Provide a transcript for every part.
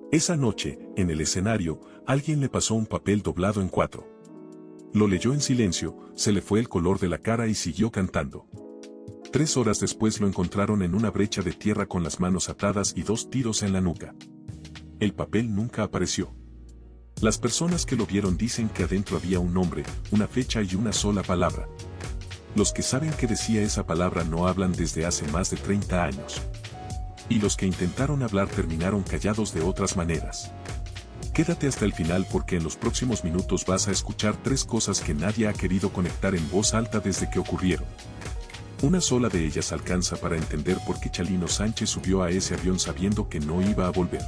Esa noche, en el escenario, alguien le pasó un papel doblado en 4. Lo leyó en silencio, se le fue el color de la cara y siguió cantando. 3 horas después lo encontraron en una brecha de tierra con las manos atadas y 2 tiros en la nuca. El papel nunca apareció. Las personas que lo vieron dicen que adentro había un nombre, una fecha y una sola palabra. Los que saben qué decía esa palabra no hablan desde hace más de 30 años. Y los que intentaron hablar terminaron callados de otras maneras. Quédate hasta el final porque en los próximos minutos vas a escuchar 3 cosas que nadie ha querido conectar en voz alta desde que ocurrieron. Una sola de ellas alcanza para entender por qué Chalino Sánchez subió a ese avión sabiendo que no iba a volver.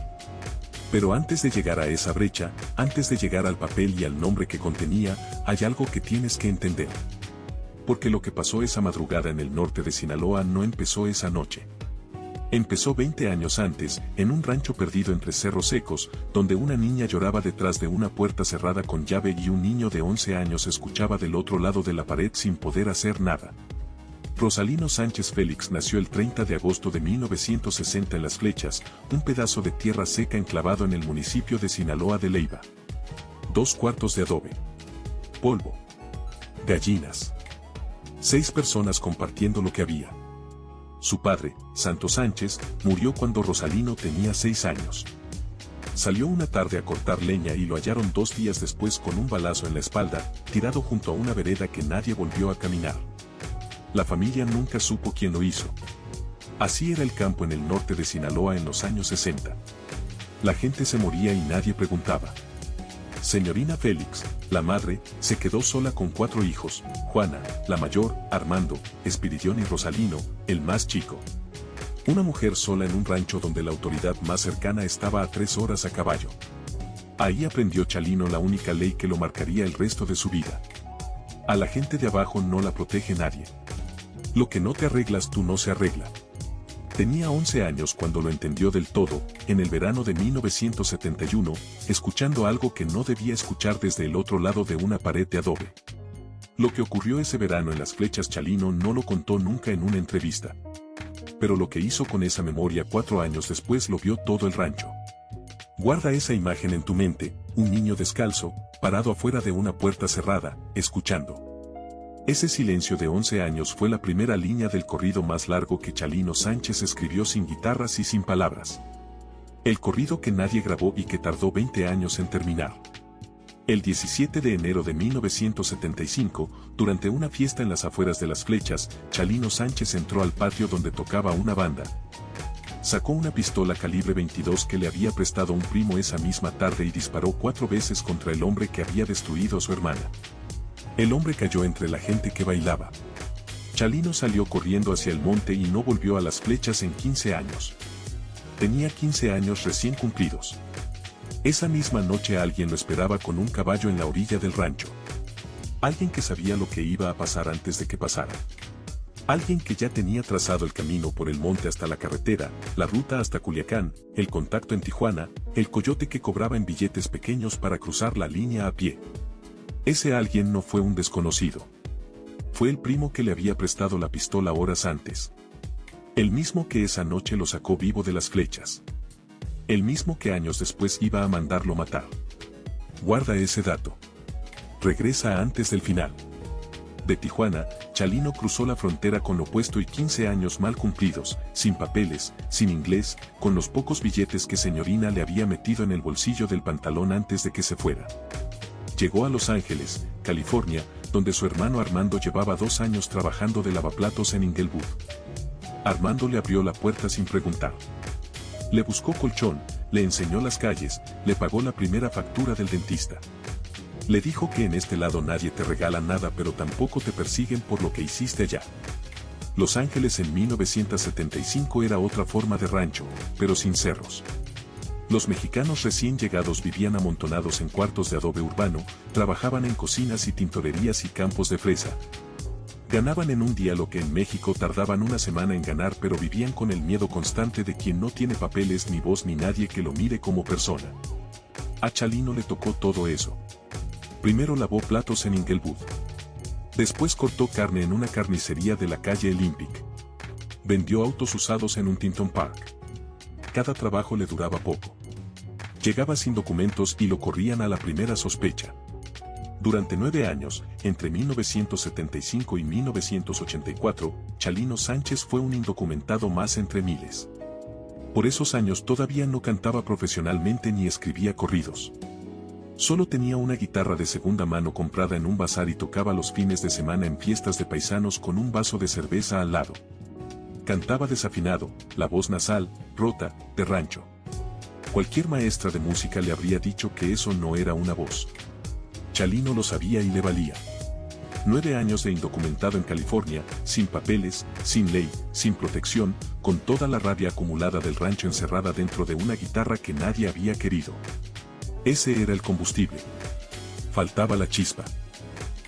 Pero antes de llegar a esa brecha, antes de llegar al papel y al nombre que contenía, hay algo que tienes que entender. Porque lo que pasó esa madrugada en el norte de Sinaloa no empezó esa noche. Empezó 20 años antes, en un rancho perdido entre cerros secos, donde una niña lloraba detrás de una puerta cerrada con llave y un niño de 11 años escuchaba del otro lado de la pared sin poder hacer nada. Rosalino Sánchez Félix nació el 30 de agosto de 1960 en Las Flechas, un pedazo de tierra seca enclavado en el municipio de Sinaloa de Leyva. 2 cuartos de adobe. Polvo. Gallinas. 6 personas compartiendo lo que había. Su padre, Santo Sánchez, murió cuando Rosalino tenía 6 años. Salió una tarde a cortar leña y lo hallaron 2 días después con un balazo en la espalda, tirado junto a una vereda que nadie volvió a caminar. La familia nunca supo quién lo hizo. Así era el campo en el norte de Sinaloa en los años 60. La gente se moría y nadie preguntaba. Señorina Félix, la madre, se quedó sola con 4 hijos, Juana, la mayor, Armando, Espiridión y Rosalino, el más chico. Una mujer sola en un rancho donde la autoridad más cercana estaba a 3 horas a caballo. Ahí aprendió Chalino la única ley que lo marcaría el resto de su vida. A la gente de abajo no la protege nadie. Lo que no te arreglas tú no se arregla. Tenía 11 años cuando lo entendió del todo, en el verano de 1971, escuchando algo que no debía escuchar desde el otro lado de una pared de adobe. Lo que ocurrió ese verano en Las Flechas Chalino no lo contó nunca en una entrevista. Pero lo que hizo con esa memoria 4 años después lo vio todo el rancho. Guarda esa imagen en tu mente, un niño descalzo, parado afuera de una puerta cerrada, escuchando. Ese silencio de 11 años fue la primera línea del corrido más largo que Chalino Sánchez escribió sin guitarras y sin palabras. El corrido que nadie grabó y que tardó 20 años en terminar. El 17 de enero de 1975, durante una fiesta en las afueras de Las Flechas, Chalino Sánchez entró al patio donde tocaba una banda. Sacó una pistola calibre 22 que le había prestado un primo esa misma tarde y disparó 4 veces contra el hombre que había destruido a su hermana. El hombre cayó entre la gente que bailaba. Chalino salió corriendo hacia el monte y no volvió a Las Flechas en 15 años. Tenía 15 años recién cumplidos. Esa misma noche alguien lo esperaba con un caballo en la orilla del rancho. Alguien que sabía lo que iba a pasar antes de que pasara. Alguien que ya tenía trazado el camino por el monte hasta la carretera, la ruta hasta Culiacán, el contacto en Tijuana, el coyote que cobraba en billetes pequeños para cruzar la línea a pie. Ese alguien no fue un desconocido. Fue el primo que le había prestado la pistola horas antes. El mismo que esa noche lo sacó vivo de Las Flechas. El mismo que años después iba a mandarlo matar. Guarda ese dato. Regresa antes del final. De Tijuana, Chalino cruzó la frontera con lo opuesto y 15 años mal cumplidos, sin papeles, sin inglés, con los pocos billetes que señorina le había metido en el bolsillo del pantalón antes de que se fuera. Llegó a Los Ángeles, California, donde su hermano Armando llevaba 2 años trabajando de lavaplatos en Inglewood. Armando le abrió la puerta sin preguntar. Le buscó colchón, le enseñó las calles, le pagó la primera factura del dentista. Le dijo que en este lado nadie te regala nada pero tampoco te persiguen por lo que hiciste allá. Los Ángeles en 1975 era otra forma de rancho, pero sin cerros. Los mexicanos recién llegados vivían amontonados en cuartos de adobe urbano, trabajaban en cocinas y tintorerías y campos de fresa. Ganaban en un día lo que en México tardaban una semana en ganar, pero vivían con el miedo constante de quien no tiene papeles ni voz ni nadie que lo mire como persona. A Chalino le tocó todo eso. Primero lavó platos en Inglewood. Después cortó carne en una carnicería de la calle Olympic. Vendió autos usados en un Tinton Park. Cada trabajo le duraba poco. Llegaba sin documentos y lo corrían a la primera sospecha. Durante 9 años, entre 1975 y 1984, Chalino Sánchez fue un indocumentado más entre miles. Por esos años todavía no cantaba profesionalmente ni escribía corridos. Solo tenía una guitarra de segunda mano comprada en un bazar y tocaba los fines de semana en fiestas de paisanos con un vaso de cerveza al lado. Cantaba desafinado, la voz nasal, rota, de rancho. Cualquier maestra de música le habría dicho que eso no era una voz. Chalino lo sabía y le valía. 9 años de indocumentado en California, sin papeles, sin ley, sin protección, con toda la rabia acumulada del rancho encerrada dentro de una guitarra que nadie había querido. Ese era el combustible. Faltaba la chispa.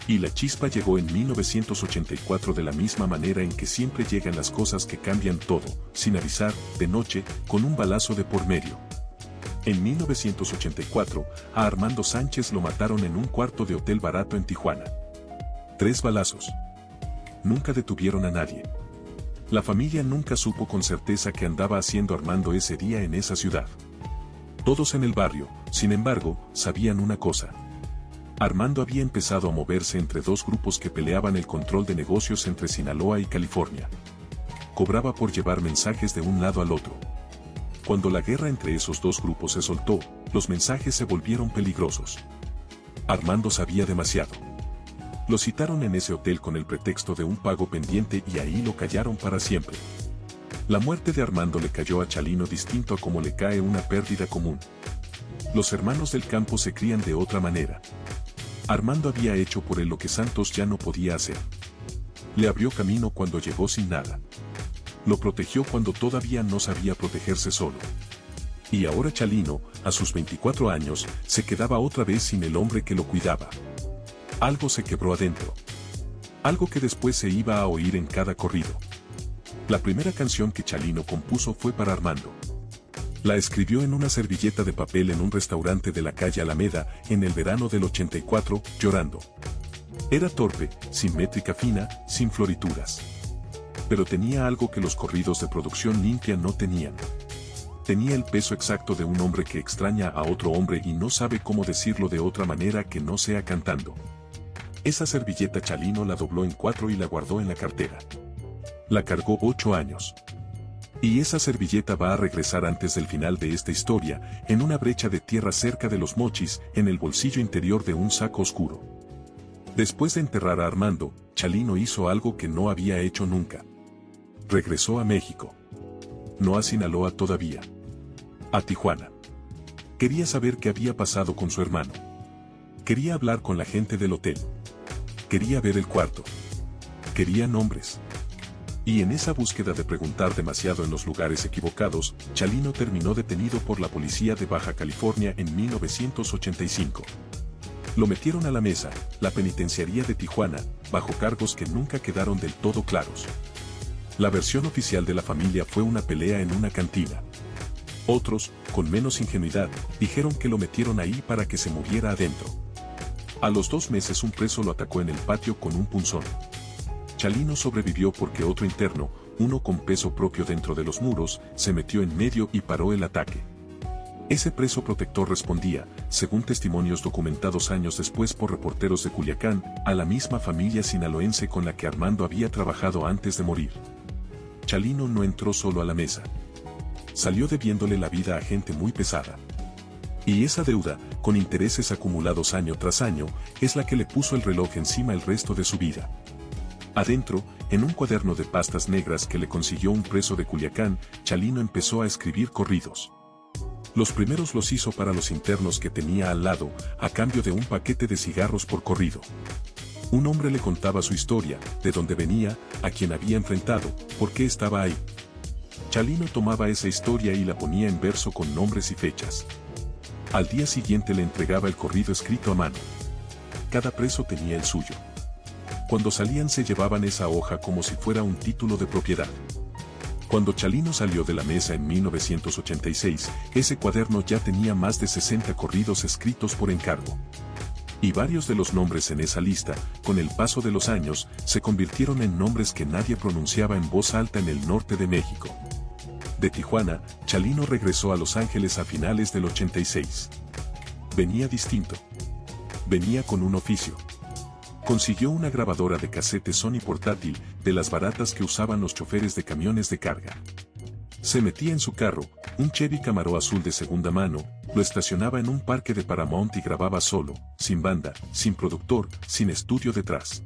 Y la chispa llegó en 1984 de la misma manera en que siempre llegan las cosas que cambian todo, sin avisar, de noche, con un balazo de por medio. En 1984, a Armando Sánchez lo mataron en un cuarto de hotel barato en Tijuana. 3 balazos. Nunca detuvieron a nadie. La familia nunca supo con certeza qué andaba haciendo Armando ese día en esa ciudad. Todos en el barrio, sin embargo, sabían una cosa. Armando había empezado a moverse entre 2 grupos que peleaban el control de negocios entre Sinaloa y California. Cobraba por llevar mensajes de un lado al otro. Cuando la guerra entre esos 2 grupos se soltó, los mensajes se volvieron peligrosos. Armando sabía demasiado. Lo citaron en ese hotel con el pretexto de un pago pendiente y ahí lo callaron para siempre. La muerte de Armando le cayó a Chalino distinto a como le cae una pérdida común. Los hermanos del campo se crían de otra manera. Armando había hecho por él lo que Santos ya no podía hacer. Le abrió camino cuando llegó sin nada. Lo protegió cuando todavía no sabía protegerse solo. Y ahora Chalino, a sus 24 años, se quedaba otra vez sin el hombre que lo cuidaba. Algo se quebró adentro. Algo que después se iba a oír en cada corrido. La primera canción que Chalino compuso fue para Armando. La escribió en una servilleta de papel en un restaurante de la calle Alameda, en el verano del 84, llorando. Era torpe, sin métrica fina, sin florituras. Pero tenía algo que los corridos de producción limpia no tenían. Tenía el peso exacto de un hombre que extraña a otro hombre y no sabe cómo decirlo de otra manera que no sea cantando. Esa servilleta Chalino la dobló en 4 y la guardó en la cartera. La cargó 8 años. Y esa servilleta va a regresar antes del final de esta historia, en una brecha de tierra cerca de Los Mochis, en el bolsillo interior de un saco oscuro. Después de enterrar a Armando, Chalino hizo algo que no había hecho nunca. Regresó a México. No a Sinaloa todavía. A Tijuana. Quería saber qué había pasado con su hermano. Quería hablar con la gente del hotel. Quería ver el cuarto. Quería nombres. Y en esa búsqueda de preguntar demasiado en los lugares equivocados, Chalino terminó detenido por la policía de Baja California en 1985. Lo metieron a la mesa, la penitenciaría de Tijuana, bajo cargos que nunca quedaron del todo claros. La versión oficial de la familia fue una pelea en una cantina. Otros, con menos ingenuidad, dijeron que lo metieron ahí para que se muriera adentro. A los 2 meses un preso lo atacó en el patio con un punzón. Chalino sobrevivió porque otro interno, uno con peso propio dentro de los muros, se metió en medio y paró el ataque. Ese preso protector respondía, según testimonios documentados años después por reporteros de Culiacán, a la misma familia sinaloense con la que Armando había trabajado antes de morir. Chalino no entró solo a la mesa. Salió debiéndole la vida a gente muy pesada. Y esa deuda, con intereses acumulados año tras año, es la que le puso el reloj encima el resto de su vida. Adentro, en un cuaderno de pastas negras que le consiguió un preso de Culiacán, Chalino empezó a escribir corridos. Los primeros los hizo para los internos que tenía al lado, a cambio de un paquete de cigarros por corrido. Un hombre le contaba su historia, de dónde venía, a quién había enfrentado, por qué estaba ahí. Chalino tomaba esa historia y la ponía en verso con nombres y fechas. Al día siguiente le entregaba el corrido escrito a mano. Cada preso tenía el suyo. Cuando salían se llevaban esa hoja como si fuera un título de propiedad. Cuando Chalino salió de la mesa en 1986, ese cuaderno ya tenía más de 60 corridos escritos por encargo. Y varios de los nombres en esa lista, con el paso de los años, se convirtieron en nombres que nadie pronunciaba en voz alta en el norte de México. De Tijuana, Chalino regresó a Los Ángeles a finales del 86. Venía distinto. Venía con un oficio. Consiguió una grabadora de casete Sony portátil, de las baratas que usaban los choferes de camiones de carga. Se metía en su carro, un Chevy Camaro azul de segunda mano, lo estacionaba en un parque de Paramount y grababa solo, sin banda, sin productor, sin estudio detrás.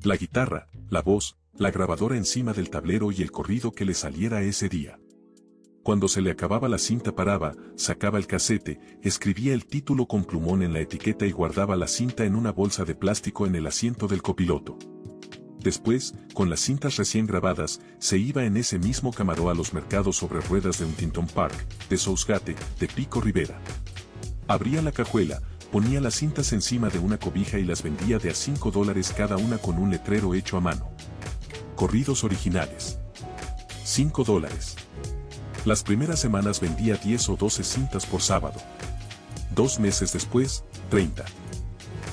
La guitarra, la voz, la grabadora encima del tablero y el corrido que le saliera ese día. Cuando se le acababa la cinta paraba, sacaba el casete, escribía el título con plumón en la etiqueta y guardaba la cinta en una bolsa de plástico en el asiento del copiloto. Después, con las cintas recién grabadas, se iba en ese mismo Camaro a los mercados sobre ruedas de Huntington Park, de Sousgate, de Pico Rivera. Abría la cajuela, ponía las cintas encima de una cobija y las vendía de a $5 cada una con un letrero hecho a mano. Corridos originales. $5. Las primeras semanas vendía 10 o 12 cintas por sábado. 2 meses después, 30.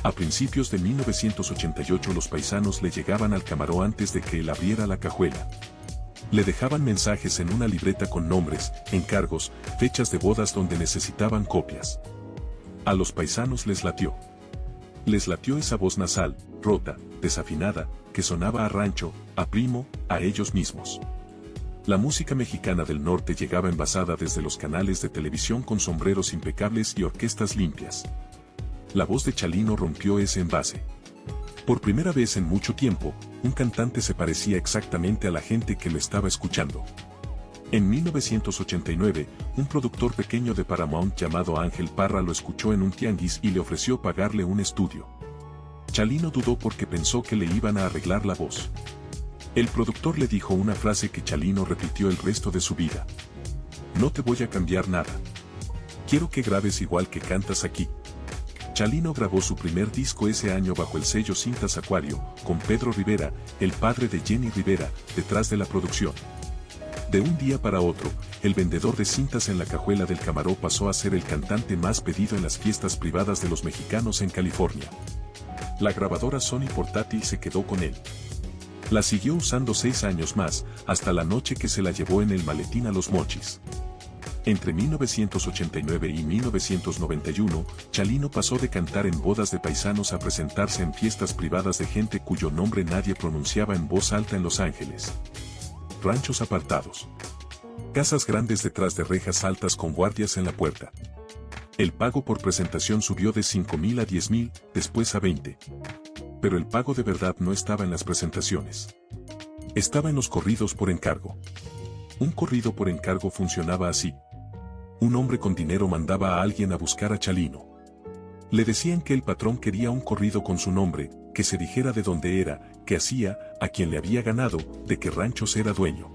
A principios de 1988 los paisanos le llegaban al Camaro antes de que él abriera la cajuela. Le dejaban mensajes en una libreta con nombres, encargos, fechas de bodas donde necesitaban copias. A los paisanos les latió. Les latió esa voz nasal, rota, desafinada, que sonaba a rancho, a primo, a ellos mismos. La música mexicana del norte llegaba envasada desde los canales de televisión con sombreros impecables y orquestas limpias. La voz de Chalino rompió ese envase. Por primera vez en mucho tiempo, un cantante se parecía exactamente a la gente que lo estaba escuchando. En 1989, un productor pequeño de Paramount llamado Ángel Parra lo escuchó en un tianguis y le ofreció pagarle un estudio. Chalino dudó porque pensó que le iban a arreglar la voz. El productor le dijo una frase que Chalino repitió el resto de su vida. No te voy a cambiar nada. Quiero que grabes igual que cantas aquí. Chalino grabó su primer disco ese año bajo el sello Cintas Acuario, con Pedro Rivera, el padre de Jenny Rivera, detrás de la producción. De un día para otro, el vendedor de cintas en la cajuela del Camaro pasó a ser el cantante más pedido en las fiestas privadas de los mexicanos en California. La grabadora Sony portátil se quedó con él. La siguió usando 6 años más, hasta la noche que se la llevó en el maletín a Los Mochis. Entre 1989 y 1991, Chalino pasó de cantar en bodas de paisanos a presentarse en fiestas privadas de gente cuyo nombre nadie pronunciaba en voz alta en Los Ángeles. Ranchos apartados. Casas grandes detrás de rejas altas con guardias en la puerta. El pago por presentación subió de 5,000 a 10,000, después a 20. Pero el pago de verdad no estaba en las presentaciones. Estaba en los corridos por encargo. Un corrido por encargo funcionaba así. Un hombre con dinero mandaba a alguien a buscar a Chalino. Le decían que el patrón quería un corrido con su nombre, que se dijera de dónde era, qué hacía, a quién le había ganado, de qué ranchos era dueño.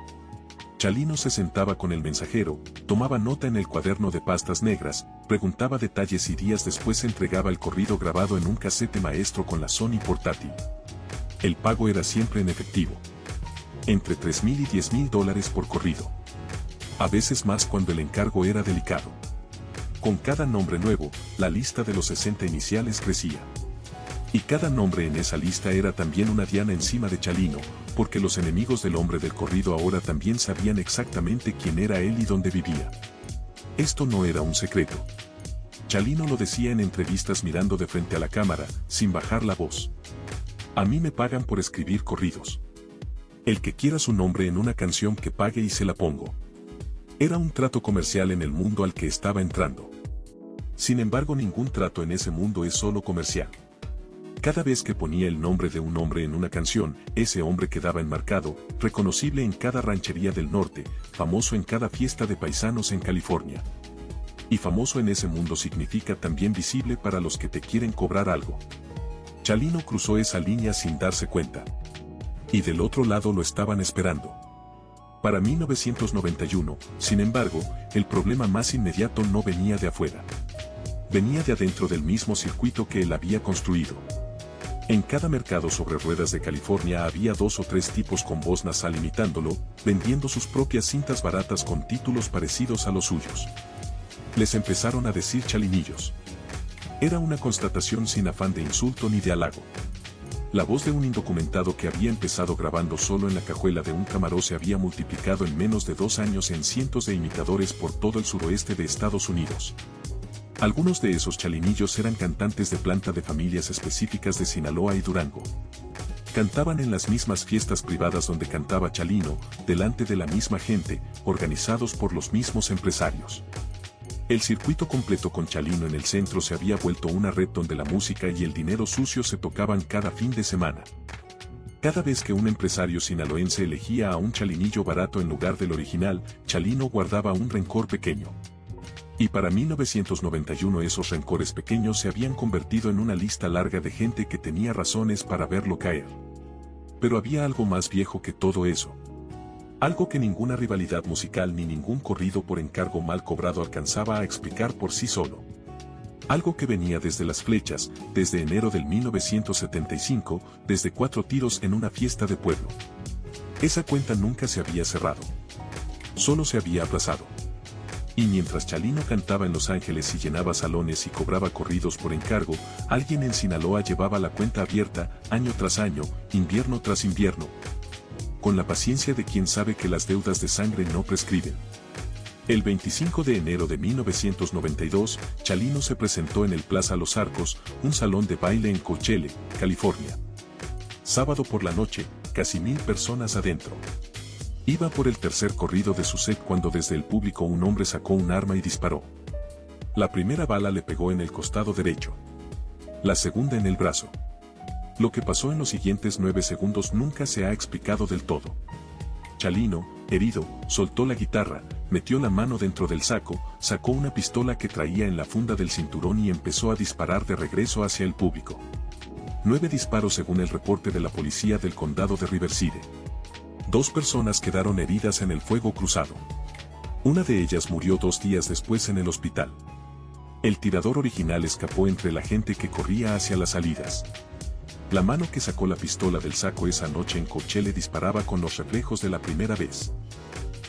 Chalino se sentaba con el mensajero, tomaba nota en el cuaderno de pastas negras, preguntaba detalles y días después entregaba el corrido grabado en un casete maestro con la Sony portátil. El pago era siempre en efectivo. Entre $3,000 y $10,000 por corrido. A veces más cuando el encargo era delicado. Con cada nombre nuevo, la lista de los 60 iniciales crecía. Y cada nombre en esa lista era también una diana encima de Chalino, porque los enemigos del hombre del corrido ahora también sabían exactamente quién era él y dónde vivía. Esto no era un secreto. Chalino lo decía en entrevistas mirando de frente a la cámara, sin bajar la voz. A mí me pagan por escribir corridos. El que quiera su nombre en una canción que pague y se la pongo. Era un trato comercial en el mundo al que estaba entrando. Sin embargo, ningún trato en ese mundo es solo comercial. Cada vez que ponía el nombre de un hombre en una canción, ese hombre quedaba enmarcado, reconocible en cada ranchería del norte, famoso en cada fiesta de paisanos en California. Y famoso en ese mundo significa también visible para los que te quieren cobrar algo. Chalino cruzó esa línea sin darse cuenta. Y del otro lado lo estaban esperando. Para 1991, sin embargo, el problema más inmediato no venía de afuera. Venía de adentro del mismo circuito que él había construido. En cada mercado sobre ruedas de California había 2 o 3 tipos con voz nasal imitándolo, vendiendo sus propias cintas baratas con títulos parecidos a los suyos. Les empezaron a decir chalinillos. Era una constatación sin afán de insulto ni de halago. La voz de un indocumentado que había empezado grabando solo en la cajuela de un Camaro se había multiplicado en menos de 2 años en cientos de imitadores por todo el suroeste de Estados Unidos. Algunos de esos chalinillos eran cantantes de planta de familias específicas de Sinaloa y Durango. Cantaban en las mismas fiestas privadas donde cantaba Chalino, delante de la misma gente, organizados por los mismos empresarios. El circuito completo con Chalino en el centro se había vuelto una red donde la música y el dinero sucio se tocaban cada fin de semana. Cada vez que un empresario sinaloense elegía a un chalinillo barato en lugar del original, Chalino guardaba un rencor pequeño. Y para 1991 esos rencores pequeños se habían convertido en una lista larga de gente que tenía razones para verlo caer. Pero había algo más viejo que todo eso. Algo que ninguna rivalidad musical ni ningún corrido por encargo mal cobrado alcanzaba a explicar por sí solo. Algo que venía desde las flechas, desde enero del 1975, desde 4 tiros en una fiesta de pueblo. Esa cuenta nunca se había cerrado. Solo se había aplazado. Y mientras Chalino cantaba en Los Ángeles y llenaba salones y cobraba corridos por encargo, alguien en Sinaloa llevaba la cuenta abierta, año tras año, invierno tras invierno. Con la paciencia de quien sabe que las deudas de sangre no prescriben. El 25 de enero de 1992, Chalino se presentó en el Plaza Los Arcos, un salón de baile en Coachella, California. Sábado por la noche, casi 1000 personas adentro. Iba por el tercer corrido de su set cuando desde el público un hombre sacó un arma y disparó. La primera bala le pegó en el costado derecho. La segunda en el brazo. Lo que pasó en los siguientes 9 segundos nunca se ha explicado del todo. Chalino, herido, soltó la guitarra, metió la mano dentro del saco, sacó una pistola que traía en la funda del cinturón y empezó a disparar de regreso hacia el público. 9 disparos según el reporte de la policía del condado de Riverside. 2 personas quedaron heridas en el fuego cruzado. Una de ellas murió 2 días después en el hospital. El tirador original escapó entre la gente que corría hacia las salidas. La mano que sacó la pistola del saco esa noche en Coachella disparaba con los reflejos de la primera vez.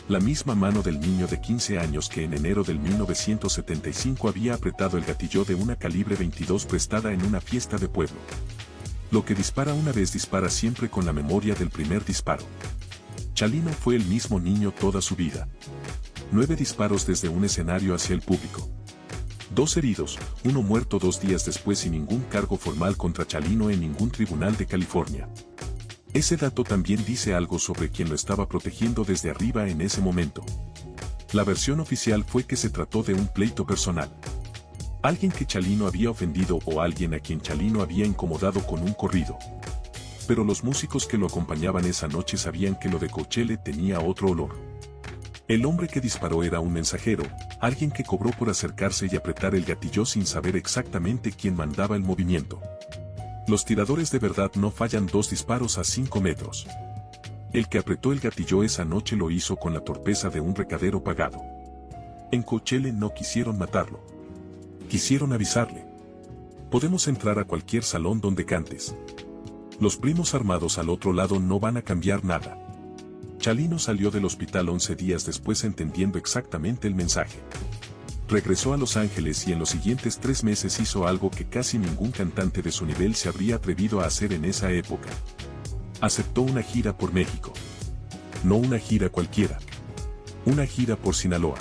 La misma mano del niño de 15 años que en enero del 1975 había apretado el gatillo de una calibre 22 prestada en una fiesta de pueblo. Lo que dispara una vez dispara siempre con la memoria del primer disparo. Chalino fue el mismo niño toda su vida. 9 disparos desde un escenario hacia el público. 2 heridos, 1 muerto 2 días después y ningún cargo formal contra Chalino en ningún tribunal de California. Ese dato también dice algo sobre quien lo estaba protegiendo desde arriba en ese momento. La versión oficial fue que se trató de un pleito personal. Alguien que Chalino había ofendido o alguien a quien Chalino había incomodado con un corrido. Pero los músicos que lo acompañaban esa noche sabían que lo de Coachella tenía otro olor. El hombre que disparó era un mensajero, alguien que cobró por acercarse y apretar el gatillo sin saber exactamente quién mandaba el movimiento. Los tiradores de verdad no fallan 2 disparos a 5 metros. El que apretó el gatillo esa noche lo hizo con la torpeza de un recadero pagado. En Coachella no quisieron matarlo. Quisieron avisarle. Podemos entrar a cualquier salón donde cantes. Los primos armados al otro lado no van a cambiar nada. Chalino salió del hospital 11 días después entendiendo exactamente el mensaje. Regresó a Los Ángeles y en los siguientes 3 meses hizo algo que casi ningún cantante de su nivel se habría atrevido a hacer en esa época. Aceptó una gira por México. No una gira cualquiera. Una gira por Sinaloa.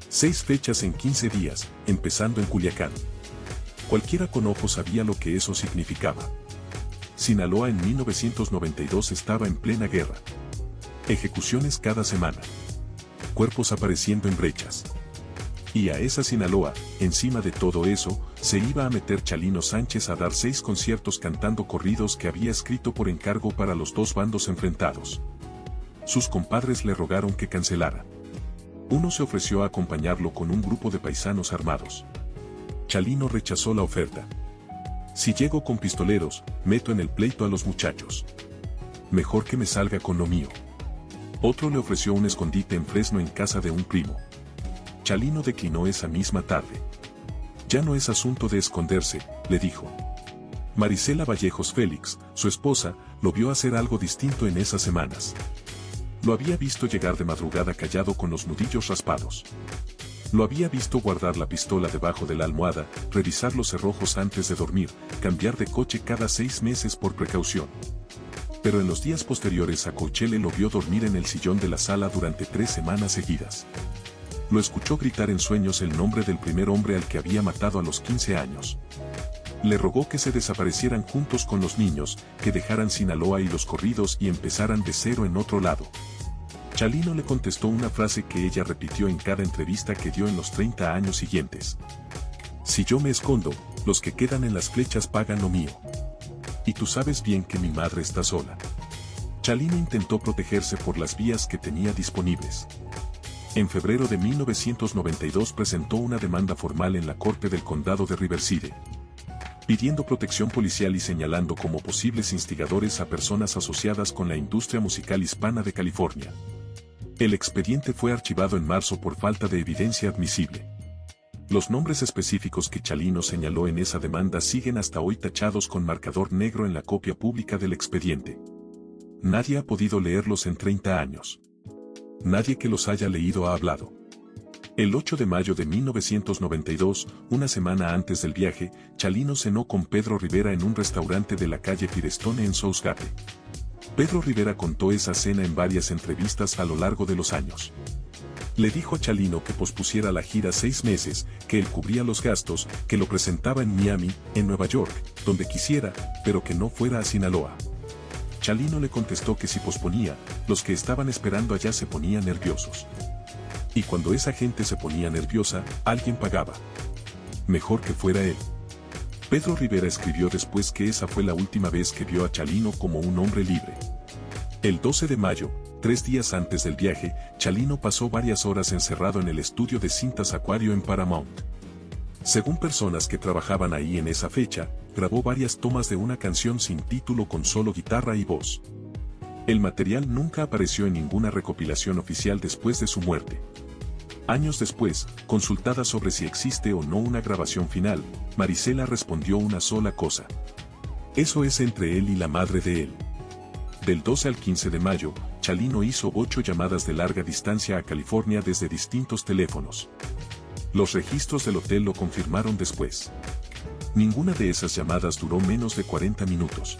6 fechas en 15 días, empezando en Culiacán. Cualquiera con ojos sabía lo que eso significaba. Sinaloa en 1992 estaba en plena guerra. Ejecuciones cada semana. Cuerpos apareciendo en brechas. Y a esa Sinaloa, encima de todo eso, se iba a meter Chalino Sánchez a dar 6 conciertos cantando corridos que había escrito por encargo para los 2 bandos enfrentados. Sus compadres le rogaron que cancelara. Uno se ofreció a acompañarlo con un grupo de paisanos armados. Chalino rechazó la oferta. Si llego con pistoleros, meto en el pleito a los muchachos. Mejor que me salga con lo mío. Otro le ofreció un escondite en Fresno en casa de un primo. Chalino declinó esa misma tarde. Ya no es asunto de esconderse, le dijo. Marisela Vallejos Félix, su esposa, lo vio hacer algo distinto en esas semanas. Lo había visto llegar de madrugada callado con los nudillos raspados. Lo había visto guardar la pistola debajo de la almohada, revisar los cerrojos antes de dormir, cambiar de coche cada 6 meses por precaución. Pero en los días posteriores a Coachelle lo vio dormir en el sillón de la sala durante 3 semanas seguidas. Lo escuchó gritar en sueños el nombre del primer hombre al que había matado a los 15 años. Le rogó que se desaparecieran juntos con los niños, que dejaran Sinaloa y los corridos y empezaran de cero en otro lado. Chalino le contestó una frase que ella repitió en cada entrevista que dio en los 30 años siguientes. Si yo me escondo, los que quedan en las flechas pagan lo mío. Y tú sabes bien que mi madre está sola. Chalino intentó protegerse por las vías que tenía disponibles. En febrero de 1992 presentó una demanda formal en la Corte del Condado de Riverside, pidiendo protección policial y señalando como posibles instigadores a personas asociadas con la industria musical hispana de California. El expediente fue archivado en marzo por falta de evidencia admisible. Los nombres específicos que Chalino señaló en esa demanda siguen hasta hoy tachados con marcador negro en la copia pública del expediente. Nadie ha podido leerlos en 30 años. Nadie que los haya leído ha hablado. El 8 de mayo de 1992, una semana antes del viaje, Chalino cenó con Pedro Rivera en un restaurante de la calle Firestone en South Gate. Pedro Rivera contó esa cena en varias entrevistas a lo largo de los años. Le dijo a Chalino que pospusiera la gira 6 meses, que él cubría los gastos, que lo presentaba en Miami, en Nueva York, donde quisiera, pero que no fuera a Sinaloa. Chalino le contestó que si posponía, los que estaban esperando allá se ponían nerviosos. Y cuando esa gente se ponía nerviosa, alguien pagaba. Mejor que fuera él. Pedro Rivera escribió después que esa fue la última vez que vio a Chalino como un hombre libre. El 12 de mayo, 3 días antes del viaje, Chalino pasó varias horas encerrado en el estudio de cintas Acuario en Paramount. Según personas que trabajaban ahí en esa fecha, grabó varias tomas de una canción sin título con solo guitarra y voz. El material nunca apareció en ninguna recopilación oficial después de su muerte. Años después, consultada sobre si existe o no una grabación final, Marisela respondió una sola cosa. Eso es entre él y la madre de él. Del 12 al 15 de mayo, Chalino hizo 8 llamadas de larga distancia a California desde distintos teléfonos. Los registros del hotel lo confirmaron después. Ninguna de esas llamadas duró menos de 40 minutos.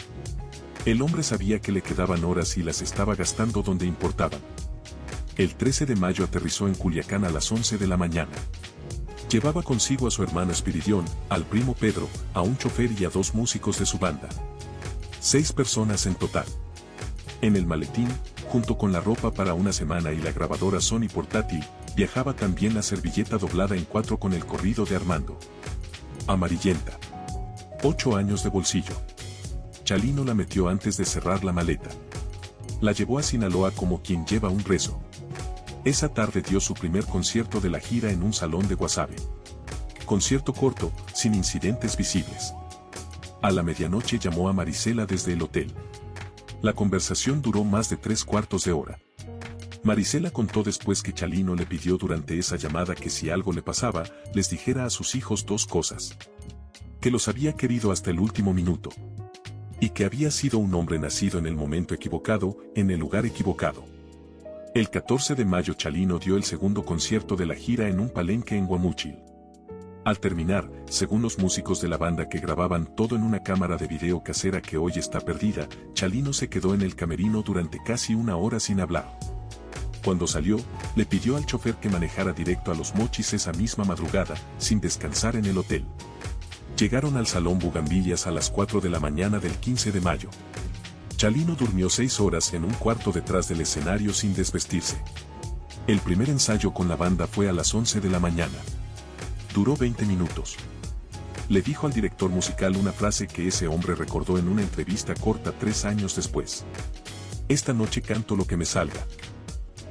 El hombre sabía que le quedaban horas y las estaba gastando donde importaban. El 13 de mayo aterrizó en Culiacán a las 11 de la mañana. Llevaba consigo a su hermano Espiridión, al primo Pedro, a un chofer y a 2 músicos de su banda. 6 personas en total. En el maletín, junto con la ropa para una semana y la grabadora Sony portátil, viajaba también la servilleta doblada en 4 con el corrido de Armando. Amarillenta. 8 años de bolsillo. Chalino la metió antes de cerrar la maleta. La llevó a Sinaloa como quien lleva un rezo. Esa tarde dio su primer concierto de la gira en un salón de Guasave. Concierto corto, sin incidentes visibles. A la medianoche llamó a Marisela desde el hotel. La conversación duró más de 3/4 de hora. Marisela contó después que Chalino le pidió durante esa llamada que si algo le pasaba, les dijera a sus hijos 2 cosas. Que los había querido hasta el último minuto. Y que había sido un hombre nacido en el momento equivocado, en el lugar equivocado. El 14 de mayo Chalino dio el segundo concierto de la gira en un palenque en Guamúchil. Al terminar, según los músicos de la banda que grababan todo en una cámara de video casera que hoy está perdida, Chalino se quedó en el camerino durante casi 1 hora sin hablar. Cuando salió, le pidió al chofer que manejara directo a Los Mochis esa misma madrugada, sin descansar en el hotel. Llegaron al Salón Bugambilias a las 4 de la mañana del 15 de mayo. Chalino durmió 6 horas en un cuarto detrás del escenario sin desvestirse. El primer ensayo con la banda fue a las 11 de la mañana. Duró 20 minutos. Le dijo al director musical una frase que ese hombre recordó en una entrevista corta 3 años después. Esta noche canto lo que me salga.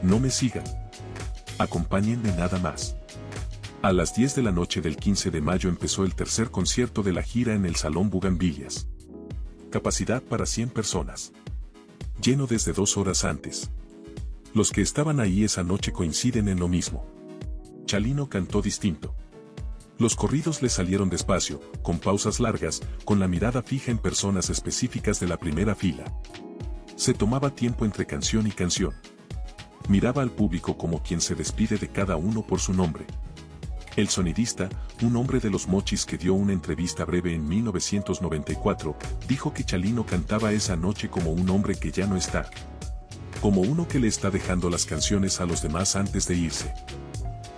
No me sigan. Acompáñenme nada más. A las 10 de la noche del 15 de mayo empezó el tercer concierto de la gira en el Salón Bugambilias. Capacidad para 100 personas. Lleno desde 2 horas antes. Los que estaban ahí esa noche coinciden en lo mismo. Chalino cantó distinto. Los corridos le salieron despacio, con pausas largas, con la mirada fija en personas específicas de la primera fila. Se tomaba tiempo entre canción y canción. Miraba al público como quien se despide de cada uno por su nombre. El sonidista, un hombre de Los Mochis que dio una entrevista breve en 1994, dijo que Chalino cantaba esa noche como un hombre que ya no está. Como uno que le está dejando las canciones a los demás antes de irse.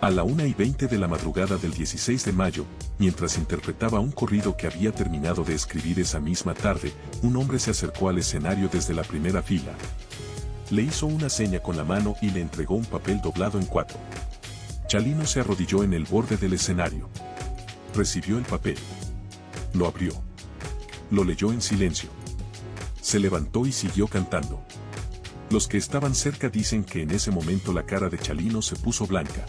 A la 1:20 de la madrugada del 16 de mayo, mientras interpretaba un corrido que había terminado de escribir esa misma tarde, un hombre se acercó al escenario desde la primera fila. Le hizo una seña con la mano y le entregó un papel doblado en 4. Chalino se arrodilló en el borde del escenario. Recibió el papel. Lo abrió. Lo leyó en silencio. Se levantó y siguió cantando. Los que estaban cerca dicen que en ese momento la cara de Chalino se puso blanca.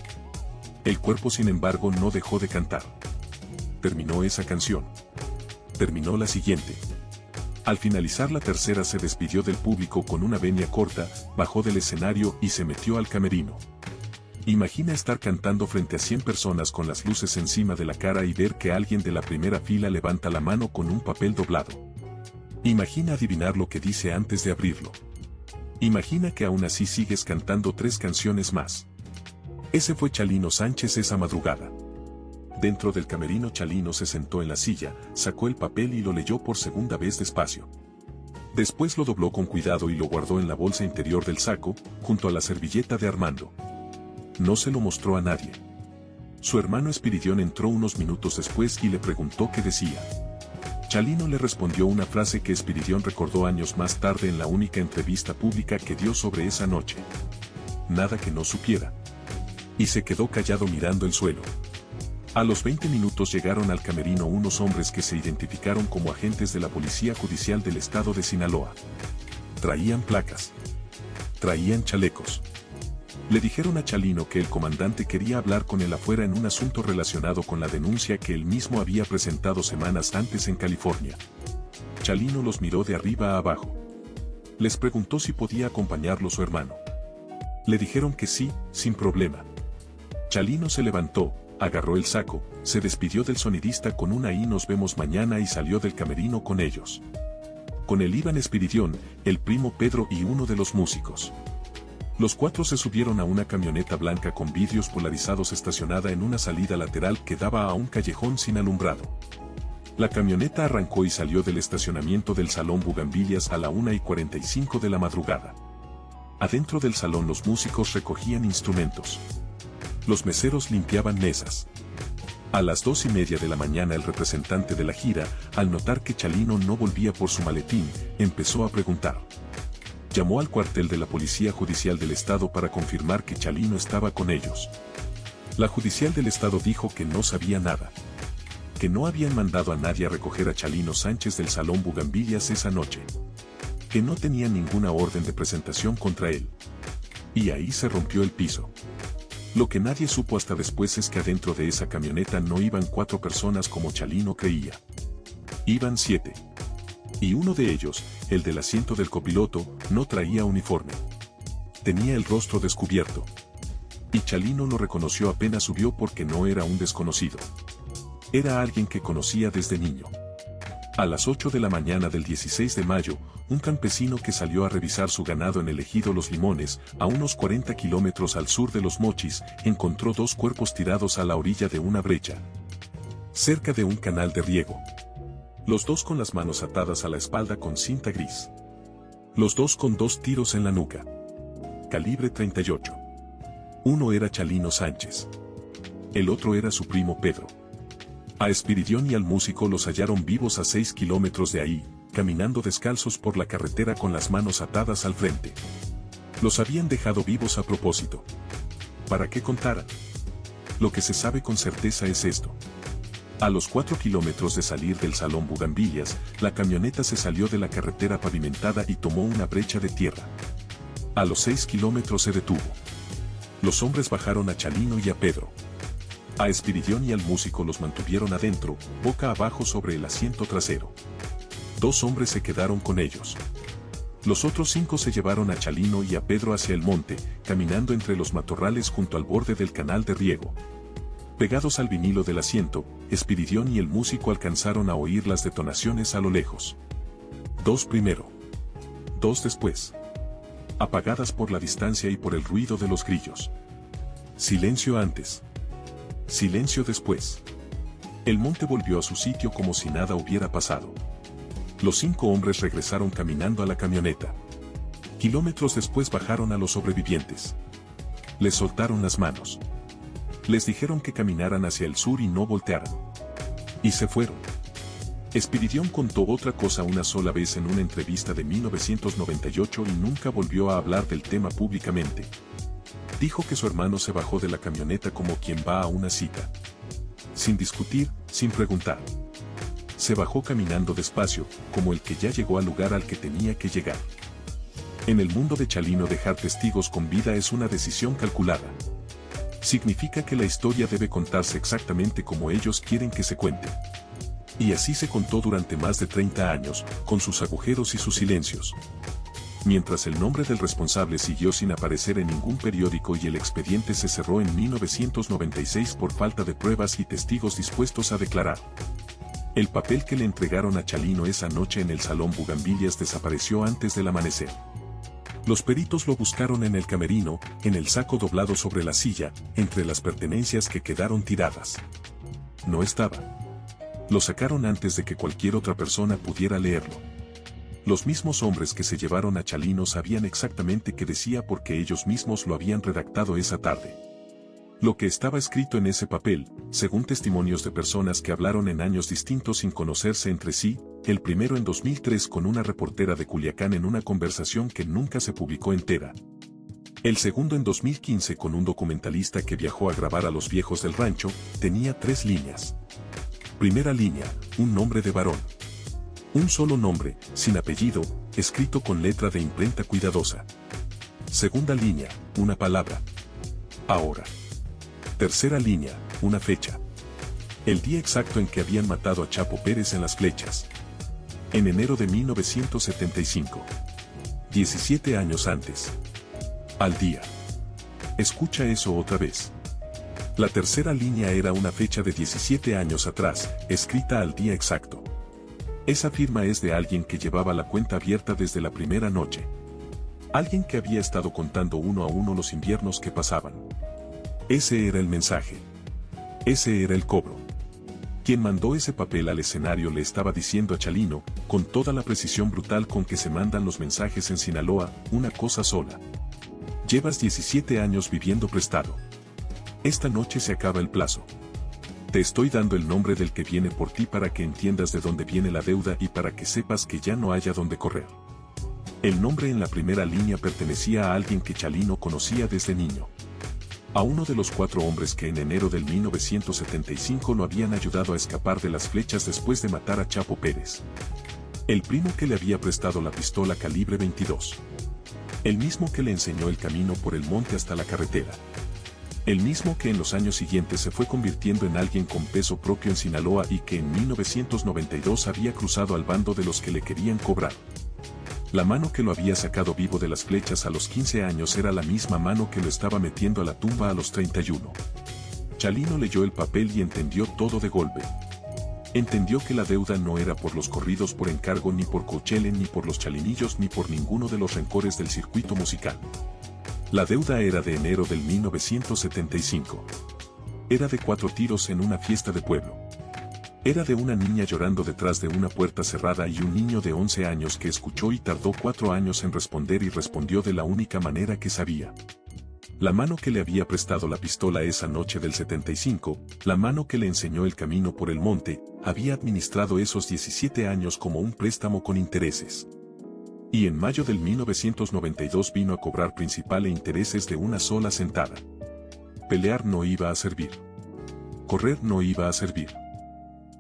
El cuerpo, sin embargo, no dejó de cantar. Terminó esa canción. Terminó la siguiente. Al finalizar la tercera se despidió del público con una venia corta, bajó del escenario y se metió al camerino. Imagina estar cantando frente a 100 personas con las luces encima de la cara y ver que alguien de la primera fila levanta la mano con un papel doblado. Imagina adivinar lo que dice antes de abrirlo. Imagina que aún así sigues cantando 3 canciones más. Ese fue Chalino Sánchez esa madrugada. Dentro del camerino Chalino se sentó en la silla, sacó el papel y lo leyó por segunda vez despacio. Después lo dobló con cuidado y lo guardó en la bolsa interior del saco, junto a la servilleta de Armando. No se lo mostró a nadie. Su hermano Espiridión entró unos minutos después y le preguntó qué decía. Chalino le respondió una frase que Espiridión recordó años más tarde en la única entrevista pública que dio sobre esa noche. Nada que no supiera. Y se quedó callado mirando el suelo. A los 20 minutos llegaron al camerino unos hombres que se identificaron como agentes de la Policía Judicial del Estado de Sinaloa. Traían placas. Traían chalecos. Le dijeron a Chalino que el comandante quería hablar con él afuera en un asunto relacionado con la denuncia que él mismo había presentado semanas antes en California. Chalino los miró de arriba a abajo. Les preguntó si podía acompañarlo su hermano. Le dijeron que sí, sin problema. Chalino se levantó, agarró el saco, se despidió del sonidista con un "ahí nos vemos mañana" y salió del camerino con ellos. Con él iban Espiridión, el primo Pedro y uno de los músicos. Los 4 se subieron a una camioneta blanca con vidrios polarizados estacionada en una salida lateral que daba a un callejón sin alumbrado. La camioneta arrancó y salió del estacionamiento del Salón Bugambilias a la 1:45 de la madrugada. Adentro del salón los músicos recogían instrumentos. Los meseros limpiaban mesas. A las 2:30 de la mañana el representante de la gira, al notar que Chalino no volvía por su maletín, empezó a preguntar. Llamó al cuartel de la Policía Judicial del Estado para confirmar que Chalino estaba con ellos. La Judicial del Estado dijo que no sabía nada. Que no habían mandado a nadie a recoger a Chalino Sánchez del Salón Bugambilias esa noche. Que no tenían ninguna orden de presentación contra él. Y ahí se rompió el piso. Lo que nadie supo hasta después es que adentro de esa camioneta no iban 4 personas como Chalino creía. Iban 7. Y uno de ellos, el del asiento del copiloto, no traía uniforme. Tenía el rostro descubierto. Y Chalino lo reconoció apenas subió porque no era un desconocido. Era alguien que conocía desde niño. A las 8 de la mañana del 16 de mayo, un campesino que salió a revisar su ganado en el ejido Los Limones, a unos 40 kilómetros al sur de Los Mochis, encontró 2 cuerpos tirados a la orilla de una brecha. Cerca de un canal de riego. Los 2 con las manos atadas a la espalda con cinta gris. Los 2 con 2 tiros en la nuca. Calibre 38. Uno era Chalino Sánchez. El otro era su primo Pedro. A Espiridión y al músico los hallaron vivos a 6 kilómetros de ahí, caminando descalzos por la carretera con las manos atadas al frente. Los habían dejado vivos a propósito. ¿Para qué contaran? Lo que se sabe con certeza es esto. A los 4 kilómetros de salir del Salón Bugambilias, la camioneta se salió de la carretera pavimentada y tomó una brecha de tierra. A los 6 kilómetros se detuvo. Los hombres bajaron a Chalino y a Pedro. A Espiridión y al músico los mantuvieron adentro, boca abajo sobre el asiento trasero. 2 hombres se quedaron con ellos. Los otros 5 se llevaron a Chalino y a Pedro hacia el monte, caminando entre los matorrales junto al borde del canal de riego. Pegados al vinilo del asiento, Espiridión y el músico alcanzaron a oír las detonaciones a lo lejos. 2 primero. 2 después. Apagadas por la distancia y por el ruido de los grillos. Silencio antes. Silencio después. El monte volvió a su sitio como si nada hubiera pasado. Los 5 hombres regresaron caminando a la camioneta. Kilómetros después bajaron a los sobrevivientes. Les soltaron las manos. Les dijeron que caminaran hacia el sur y no voltearan. Y se fueron. Espiridión contó otra cosa una sola vez en una entrevista de 1998 y nunca volvió a hablar del tema públicamente. Dijo que su hermano se bajó de la camioneta como quien va a una cita. Sin discutir, sin preguntar. Se bajó caminando despacio, como el que ya llegó al lugar al que tenía que llegar. En el mundo de Chalino dejar testigos con vida es una decisión calculada. Significa que la historia debe contarse exactamente como ellos quieren que se cuente. Y así se contó durante más de 30 años, con sus agujeros y sus silencios. Mientras el nombre del responsable siguió sin aparecer en ningún periódico y el expediente se cerró en 1996 por falta de pruebas y testigos dispuestos a declarar. El papel que le entregaron a Chalino esa noche en el Salón Bugambilias desapareció antes del amanecer. Los peritos lo buscaron en el camerino, en el saco doblado sobre la silla, entre las pertenencias que quedaron tiradas. No estaba. Lo sacaron antes de que cualquier otra persona pudiera leerlo. Los mismos hombres que se llevaron a Chalino sabían exactamente qué decía porque ellos mismos lo habían redactado esa tarde. Lo que estaba escrito en ese papel, según testimonios de personas que hablaron en años distintos sin conocerse entre sí, el primero en 2003 con una reportera de Culiacán en una conversación que nunca se publicó entera. El segundo en 2015 con un documentalista que viajó a grabar a los viejos del rancho, tenía 3 líneas. Primera línea, un nombre de varón. Un solo nombre, sin apellido, escrito con letra de imprenta cuidadosa. Segunda línea, una palabra. Ahora. Tercera línea, una fecha. El día exacto en que habían matado a Chapo Pérez en Las Flechas. En enero de 1975. 17 años antes. Al día. Escucha eso otra vez. La tercera línea era una fecha de 17 años atrás, escrita al día exacto. Esa firma es de alguien que llevaba la cuenta abierta desde la primera noche. Alguien que había estado contando uno a uno los inviernos que pasaban. Ese era el mensaje. Ese era el cobro. Quien mandó ese papel al escenario le estaba diciendo a Chalino, con toda la precisión brutal con que se mandan los mensajes en Sinaloa, una cosa sola. Llevas 17 años viviendo prestado. Esta noche se acaba el plazo. Te estoy dando el nombre del que viene por ti para que entiendas de dónde viene la deuda y para que sepas que ya no haya dónde correr. El nombre en la primera línea pertenecía a alguien que Chalino conocía desde niño. A uno de los 4 hombres que en enero del 1975 lo habían ayudado a escapar de Las Flechas después de matar a Chapo Pérez. El primo que le había prestado la pistola calibre 22. El mismo que le enseñó el camino por el monte hasta la carretera. El mismo que en los años siguientes se fue convirtiendo en alguien con peso propio en Sinaloa y que en 1992 había cruzado al bando de los que le querían cobrar. La mano que lo había sacado vivo de Las Flechas a los 15 años era la misma mano que lo estaba metiendo a la tumba a los 31. Chalino leyó el papel y entendió todo de golpe. Entendió que la deuda no era por los corridos por encargo ni por Coachella ni por los chalinillos ni por ninguno de los rencores del circuito musical. La deuda era de enero del 1975. Era de 4 tiros en una fiesta de pueblo. Era de una niña llorando detrás de una puerta cerrada y un niño de 11 años que escuchó y tardó 4 años en responder y respondió de la única manera que sabía. La mano que le había prestado la pistola esa noche del 75, la mano que le enseñó el camino por el monte, había administrado esos 17 años como un préstamo con intereses. Y en mayo del 1992 vino a cobrar principal e intereses de una sola sentada. Pelear no iba a servir. Correr no iba a servir.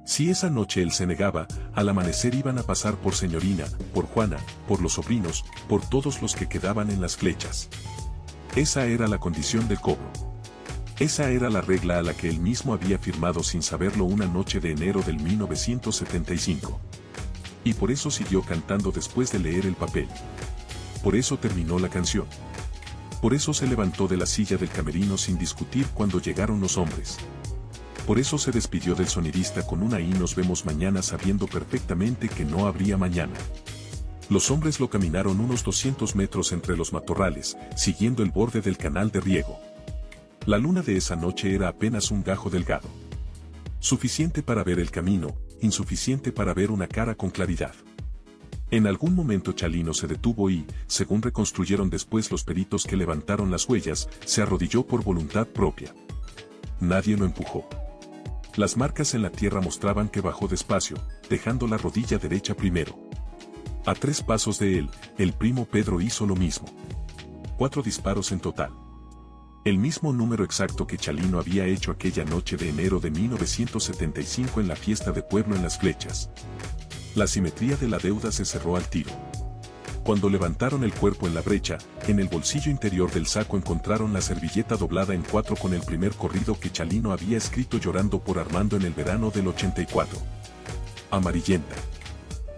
Si esa noche él se negaba, al amanecer iban a pasar por Señorina, por Juana, por los sobrinos, por todos los que quedaban en Las Flechas. Esa era la condición del cobro. Esa era la regla a la que él mismo había firmado sin saberlo una noche de enero del 1975. Y por eso siguió cantando después de leer el papel. Por eso terminó la canción. Por eso se levantó de la silla del camerino sin discutir cuando llegaron los hombres. Por eso se despidió del sonidista con una "y nos vemos mañana", sabiendo perfectamente que no habría mañana. Los hombres lo caminaron unos 200 metros entre los matorrales, siguiendo el borde del canal de riego. La luna de esa noche era apenas un gajo delgado. Suficiente para ver el camino, insuficiente para ver una cara con claridad. En algún momento Chalino se detuvo y, según reconstruyeron después los peritos que levantaron las huellas, se arrodilló por voluntad propia. Nadie lo empujó. Las marcas en la tierra mostraban que bajó despacio, dejando la rodilla derecha primero. A 3 pasos de él, el primo Pedro hizo lo mismo. 4 disparos en total. El mismo número exacto que Chalino había hecho aquella noche de enero de 1975 en la fiesta de pueblo en Las Flechas. La simetría de la deuda se cerró al tiro. Cuando levantaron el cuerpo en la brecha, en el bolsillo interior del saco encontraron la servilleta doblada en 4 con el primer corrido que Chalino había escrito llorando por Armando en el verano del 84. Amarillenta.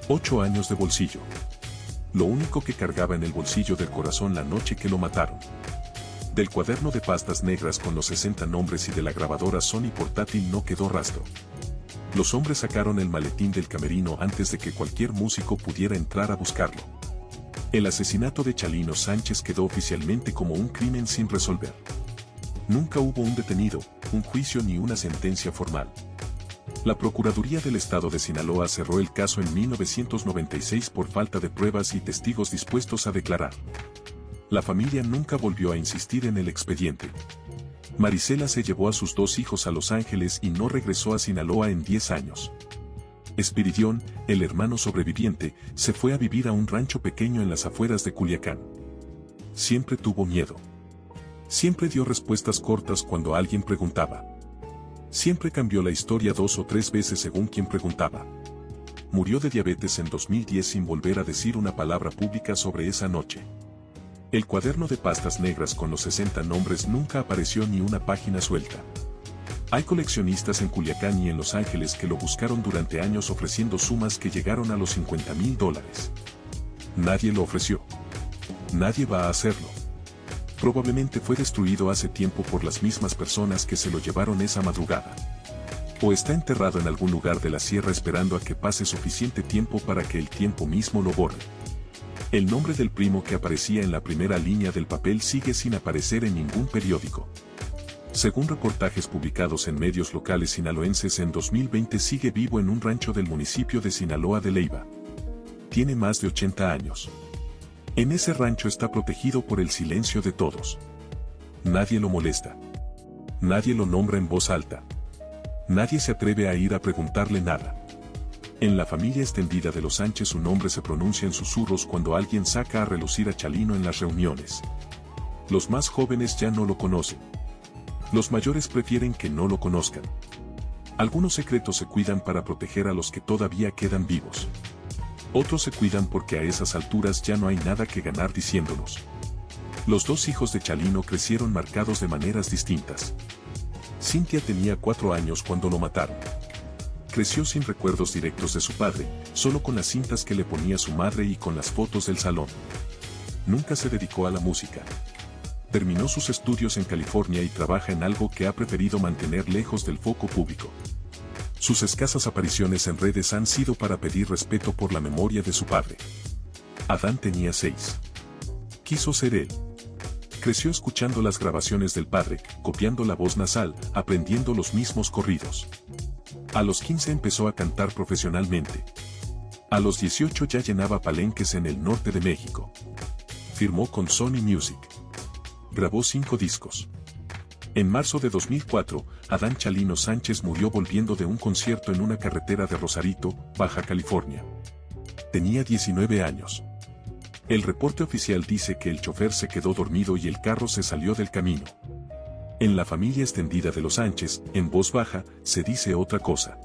8 años de bolsillo. Lo único que cargaba en el bolsillo del corazón la noche que lo mataron. Del cuaderno de pastas negras con los 60 nombres y de la grabadora Sony portátil no quedó rastro. Los hombres sacaron el maletín del camerino antes de que cualquier músico pudiera entrar a buscarlo. El asesinato de Chalino Sánchez quedó oficialmente como un crimen sin resolver. Nunca hubo un detenido, un juicio ni una sentencia formal. La Procuraduría del Estado de Sinaloa cerró el caso en 1996 por falta de pruebas y testigos dispuestos a declarar. La familia nunca volvió a insistir en el expediente. Marisela se llevó a sus 2 hijos a Los Ángeles y no regresó a Sinaloa en 10 años. Espiridión, el hermano sobreviviente, se fue a vivir a un rancho pequeño en las afueras de Culiacán. Siempre tuvo miedo. Siempre dio respuestas cortas cuando alguien preguntaba. Siempre cambió la historia 2 o 3 veces según quien preguntaba. Murió de diabetes en 2010 sin volver a decir una palabra pública sobre esa noche. El cuaderno de pastas negras con los 60 nombres nunca apareció ni una página suelta. Hay coleccionistas en Culiacán y en Los Ángeles que lo buscaron durante años ofreciendo sumas que llegaron a los $50,000. Nadie lo ofreció. Nadie va a hacerlo. Probablemente fue destruido hace tiempo por las mismas personas que se lo llevaron esa madrugada. O está enterrado en algún lugar de la sierra esperando a que pase suficiente tiempo para que el tiempo mismo lo borre. El nombre del primo que aparecía en la primera línea del papel sigue sin aparecer en ningún periódico. Según reportajes publicados en medios locales sinaloenses en 2020 sigue vivo en un rancho del municipio de Sinaloa de Leiva. Tiene más de 80 años. En ese rancho está protegido por el silencio de todos. Nadie lo molesta. Nadie lo nombra en voz alta. Nadie se atreve a ir a preguntarle nada. En la familia extendida de los Sánchez su nombre se pronuncia en susurros cuando alguien saca a relucir a Chalino en las reuniones. Los más jóvenes ya no lo conocen. Los mayores prefieren que no lo conozcan. Algunos secretos se cuidan para proteger a los que todavía quedan vivos. Otros se cuidan porque a esas alturas ya no hay nada que ganar diciéndolos. Los 2 hijos de Chalino crecieron marcados de maneras distintas. Cintia tenía 4 años cuando lo mataron. Creció sin recuerdos directos de su padre, solo con las cintas que le ponía su madre y con las fotos del salón. Nunca se dedicó a la música. Terminó sus estudios en California y trabaja en algo que ha preferido mantener lejos del foco público. Sus escasas apariciones en redes han sido para pedir respeto por la memoria de su padre. Adán tenía 6. Quiso ser él. Creció escuchando las grabaciones del padre, copiando la voz nasal, aprendiendo los mismos corridos. A los 15 empezó a cantar profesionalmente. A los 18 ya llenaba palenques en el norte de México. Firmó con Sony Music. Grabó 5 discos. En marzo de 2004, Adán Chalino Sánchez murió volviendo de un concierto en una carretera de Rosarito, Baja California. Tenía 19 años. El reporte oficial dice que el chofer se quedó dormido y el carro se salió del camino. En la familia extendida de los Sánchez, en voz baja, se dice otra cosa.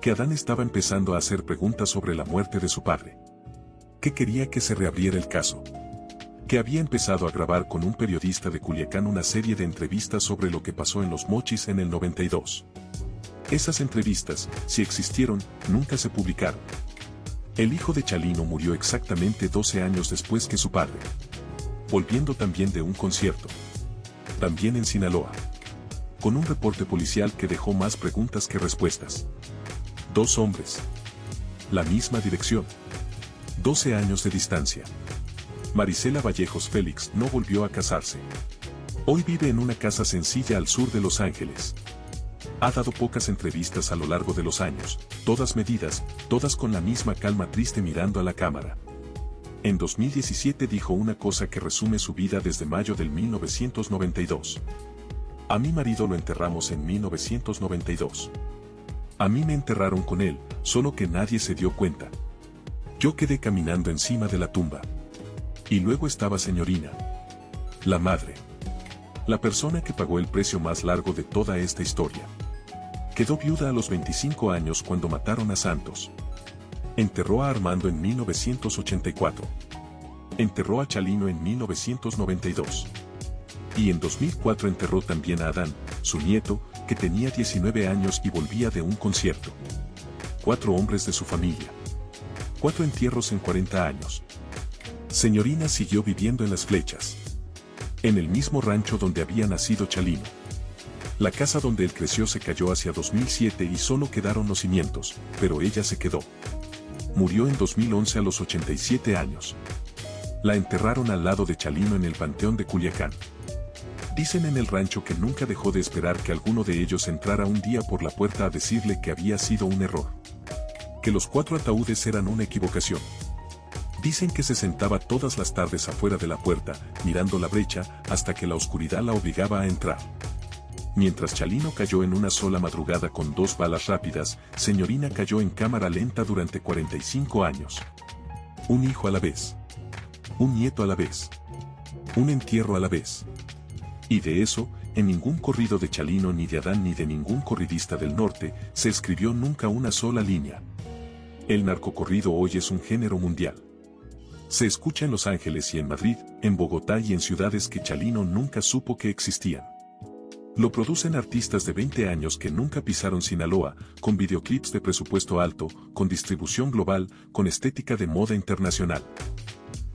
Que Adán estaba empezando a hacer preguntas sobre la muerte de su padre. Que quería que se reabriera el caso. Que había empezado a grabar con un periodista de Culiacán una serie de entrevistas sobre lo que pasó en Los Mochis en el 92. Esas entrevistas, si existieron, nunca se publicaron. El hijo de Chalino murió exactamente 12 años después que su padre. Volviendo también de un concierto. También en Sinaloa. Con un reporte policial que dejó más preguntas que respuestas. 2 hombres. La misma dirección. 12 años de distancia. Marisela Vallejos Félix no volvió a casarse. Hoy vive en una casa sencilla al sur de Los Ángeles. Ha dado pocas entrevistas a lo largo de los años, todas medidas, todas con la misma calma triste mirando a la cámara. En 2017 dijo una cosa que resume su vida desde mayo del 1992. A mi marido lo enterramos en 1992. A mí me enterraron con él, solo que nadie se dio cuenta. Yo quedé caminando encima de la tumba. Y luego estaba señorina. La madre. La persona que pagó el precio más largo de toda esta historia. Quedó viuda a los 25 años cuando mataron a Santos. Enterró a Armando en 1984. Enterró a Chalino en 1992. Y en 2004 enterró también a Adán, su nieto, que tenía 19 años y volvía de un concierto. 4 hombres de su familia. 4 entierros en 40 años. Señorina siguió viviendo en Las Flechas. En el mismo rancho donde había nacido Chalino. La casa donde él creció se cayó hacia 2007 y solo quedaron los cimientos, pero ella se quedó. Murió en 2011 a los 87 años. La enterraron al lado de Chalino en el Panteón de Culiacán. Dicen en el rancho que nunca dejó de esperar que alguno de ellos entrara un día por la puerta a decirle que había sido un error. Que los 4 ataúdes eran una equivocación. Dicen que se sentaba todas las tardes afuera de la puerta, mirando la brecha, hasta que la oscuridad la obligaba a entrar. Mientras Chalino cayó en una sola madrugada con 2 balas rápidas, señorina cayó en cámara lenta durante 45 años. Un hijo a la vez. Un nieto a la vez. Un entierro a la vez. Y de eso, en ningún corrido de Chalino ni de Adán ni de ningún corridista del norte, se escribió nunca una sola línea. El narcocorrido hoy es un género mundial. Se escucha en Los Ángeles y en Madrid, en Bogotá y en ciudades que Chalino nunca supo que existían. Lo producen artistas de 20 años que nunca pisaron Sinaloa, con videoclips de presupuesto alto, con distribución global, con estética de moda internacional.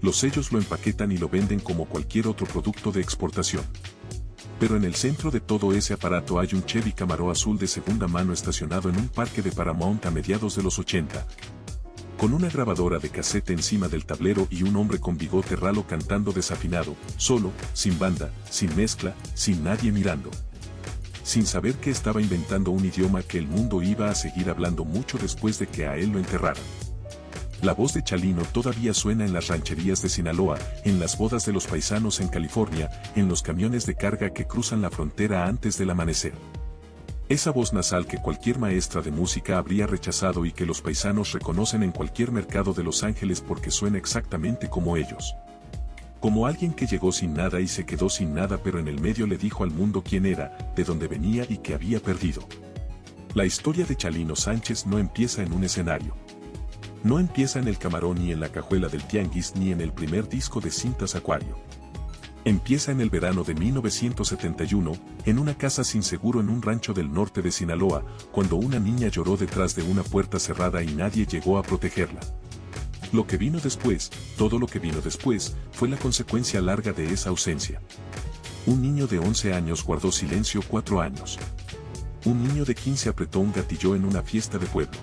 Los sellos lo empaquetan y lo venden como cualquier otro producto de exportación. Pero en el centro de todo ese aparato hay un Chevy Camaro azul de segunda mano estacionado en un parque de Paramount a mediados de los 80. Con una grabadora de casete encima del tablero y un hombre con bigote ralo cantando desafinado, solo, sin banda, sin mezcla, sin nadie mirando. Sin saber que estaba inventando un idioma que el mundo iba a seguir hablando mucho después de que a él lo enterraran. La voz de Chalino todavía suena en las rancherías de Sinaloa, en las bodas de los paisanos en California, en los camiones de carga que cruzan la frontera antes del amanecer. Esa voz nasal que cualquier maestra de música habría rechazado y que los paisanos reconocen en cualquier mercado de Los Ángeles porque suena exactamente como ellos. Como alguien que llegó sin nada y se quedó sin nada, pero en el medio le dijo al mundo quién era, de dónde venía y que había perdido. La historia de Chalino Sánchez no empieza en un escenario. No empieza en el camarón ni en la cajuela del tianguis ni en el primer disco de cintas Acuario. Empieza en el verano de 1971, en una casa sin seguro en un rancho del norte de Sinaloa, cuando una niña lloró detrás de una puerta cerrada y nadie llegó a protegerla. Lo que vino después, todo lo que vino después, fue la consecuencia larga de esa ausencia. Un niño de 11 años guardó silencio 4 años. Un niño de 15 apretó un gatillo en una fiesta de pueblo.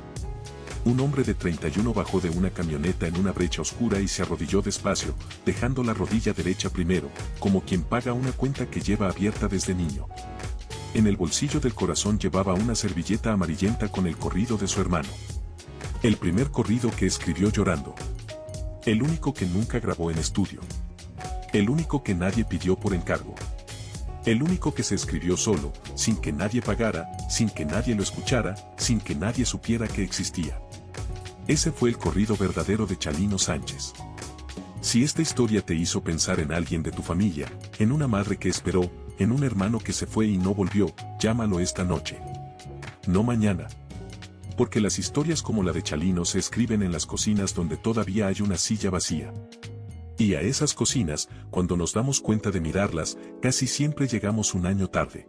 Un hombre de 31 bajó de una camioneta en una brecha oscura y se arrodilló despacio, dejando la rodilla derecha primero, como quien paga una cuenta que lleva abierta desde niño. En el bolsillo del corazón llevaba una servilleta amarillenta con el corrido de su hermano. El primer corrido que escribió llorando. El único que nunca grabó en estudio. El único que nadie pidió por encargo. El único que se escribió solo, sin que nadie pagara, sin que nadie lo escuchara, sin que nadie supiera que existía. Ese fue el corrido verdadero de Chalino Sánchez. Si esta historia te hizo pensar en alguien de tu familia, en una madre que esperó, en un hermano que se fue y no volvió, llámalo esta noche. No mañana. Porque las historias como la de Chalino se escriben en las cocinas donde todavía hay una silla vacía. Y a esas cocinas, cuando nos damos cuenta de mirarlas, casi siempre llegamos un año tarde.